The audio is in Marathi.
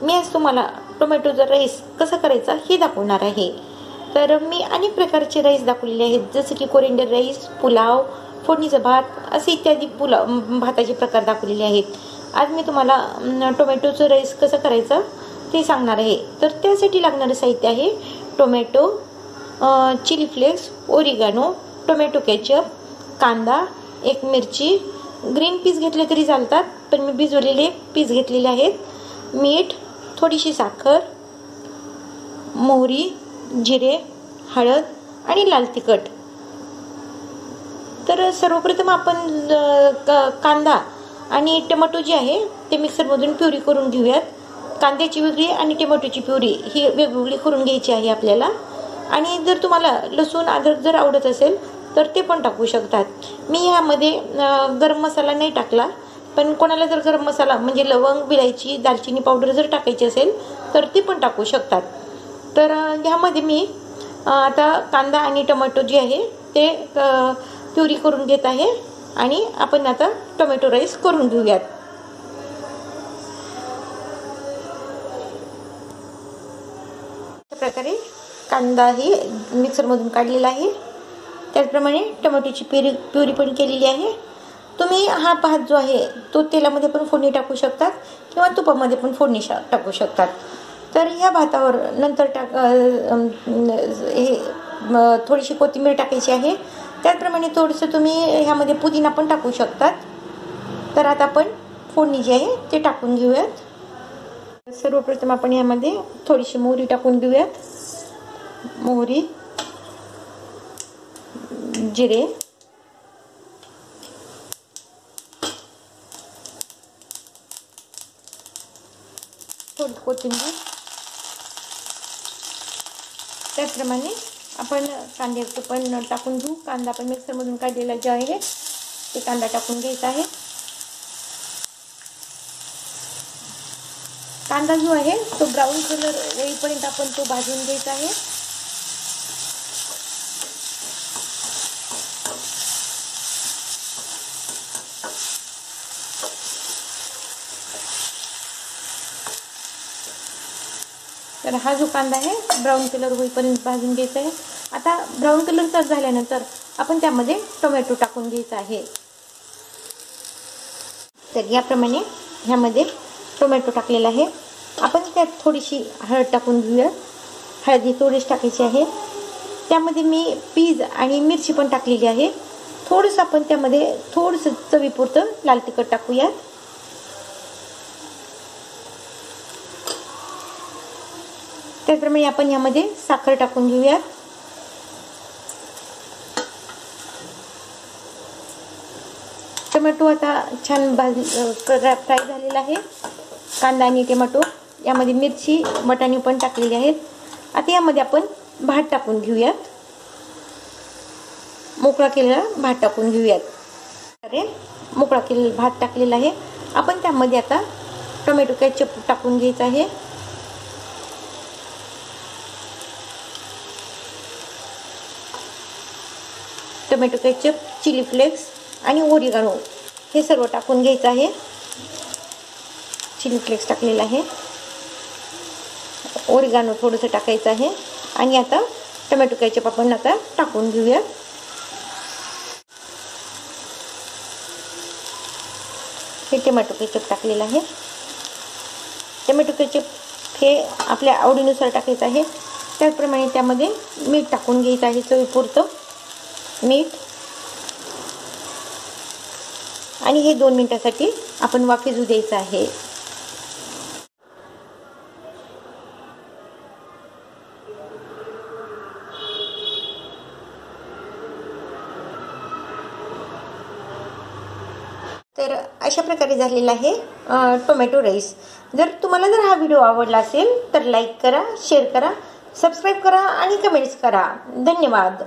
मी आज तुम्हाला टोमॅटोचा राईस कसा करायचा हे दाखवणार आहे। तर मी अनेक प्रकारचे राईस दाखवलेले आहेत, जसे की कोरिएंडर राईस, पुलाव, फोडणीचा भात असे इत्यादी भाताचे प्रकार दाखवलेले आहेत। आज मी तुम्हाला टोमॅटोचा राईस कसा करायचा ते सांगणार आहे। तर त्यासाठी लागणारे साहित्य आहे tomato, chilli flakes, oregano, tomato ketchup, कांदा, एक मिरची, ग्रीन पीस घेतले तरी चालतात पण मी भिजवलेले पीस घेतलेले आहेत, मीठ, थोडीशी साखर, मोहरी, जिरे, हळद आणि लाल तिखट। तर सर्वप्रथम आपण कांदा आणि टोमॅटो जे आहे ते मिक्सरमधून प्युरी करून घेऊयात। कांद्याची वेगळी आणि टोमॅटोची प्युरी ही वेगवेगळी करून घ्यायची आहे आपल्याला। आणि जर तुम्हाला लसूण अद्रक जर आवडत असेल तर ते पण टाकू शकतात। मी यामध्ये गरम मसाला नाही टाकला, पण कोणाला जर गरम मसाला म्हणजे लवंग, विलायची, दालचिनी पावडर जर टाकायची असेल तर ती पण टाकू शकतात। तर ह्यामध्ये मी आता कांदा आणि टोमॅटो जे आहे ते प्युरी करून घेत आहे आणि आपण आता टोमॅटो राईस करून घेऊयात। अशा प्रकारे कांदा ही मिक्सरमधून काढलेला आहे, त्याचप्रमाणे टोमॅटोची प्युरी पण केलेली आहे। तुम्ही हा भात जो आहे तो तेलामध्ये पण फोडणी टाकू शकतात किंवा तुपामध्ये पण फोडणी टाकू शकतात। तर ह्या भातावर नंतर थोडीशी कोथिंबीर टाकायची आहे, त्याचप्रमाणे थोडंसं तुम्ही ह्यामध्ये पुदिना पण टाकू शकतात। तर आता आपण फोडणी जी आहे ते टाकून घेऊयात। सर्वप्रथम आपण यामध्ये थोडीशी मोहरी टाकून घेऊयात, मोहरी, जिरे, थोडी कोथिंबीर, त्याचप्रमाणे आपण कांद्याचं पण टाकून घेऊ। कांदा पण मिक्सरमधून काढलेला जे आहे ते कांदा टाकून घ्यायचा आहे। कांदा जो आहे तो ब्राऊन कलर येईपर्यंत आपण तो भाजून घ्यायचा आहे। तर हा जो कांदा आहे ब्राऊन कलर होईपर्यंत भाजून घ्यायचा आहे। आता ब्राऊन कलरचा झाल्यानंतर आपण त्यामध्ये टोमॅटो टाकून घ्यायचा आहे। तर याप्रमाणे ह्यामध्ये टोमॅटो टाकलेला आहे। आपण त्यात थोडीशी हळद टाकून घेऊया, हळदी थोडीशी टाकायची आहे। त्यामध्ये मी पीज आणि मिरची पण टाकलेली आहे। थोडंसं आपण त्यामध्ये थोडंसं चवीपुरतं लाल तिखट टाकूयात। त्याचप्रमाणे आपण यामध्ये साखर टाकून घेऊयात। टोमॅटो आता छान फ्राय झालेला आहे। कांदा आणि टोमॅटो, यामध्ये मिरची, वाटाणे पण टाकलेले आहेत। आता यामध्ये आपण भात टाकून घेऊयात, मोकळा केलेला भात टाकून घेऊयात। अरे मोकळा केलेला भात टाकलेला आहे। आपण त्यामध्ये आता टोमॅटो केचप टाकून घ्यायचा आहे। टोमॅटो केचप, चिली फ्लेक्स आणि ओरिगानो हे सर्व टाकून घ्यायचं आहे। चिली फ्लेक्स टाकलेला आहे, ओरिगानो थोडंसं टाकायचं आहे आणि आता टोमॅटो केचप आपण आता टाकून घेऊया। हे टोमॅटो केचप टाकलेलं आहे। टोमॅटो केचप हे आपल्या आवडीनुसार टाकायचं आहे। त्याचप्रमाणे त्यामध्ये मीठ टाकून घ्यायचं आहे, चवीपुरतं मीठ, आणि हे 2 मिनिटांसाठी आपण वाफेजू द्यायचं आहे। तर अशा प्रकारे झालेला आहे टोमॅटो राईस। जर तुम्हाला हा व्हिडिओ आवडला असेल तर लाईक करा, शेअर करा, सबस्क्राईब करा आणि कमेंट्स करा। धन्यवाद।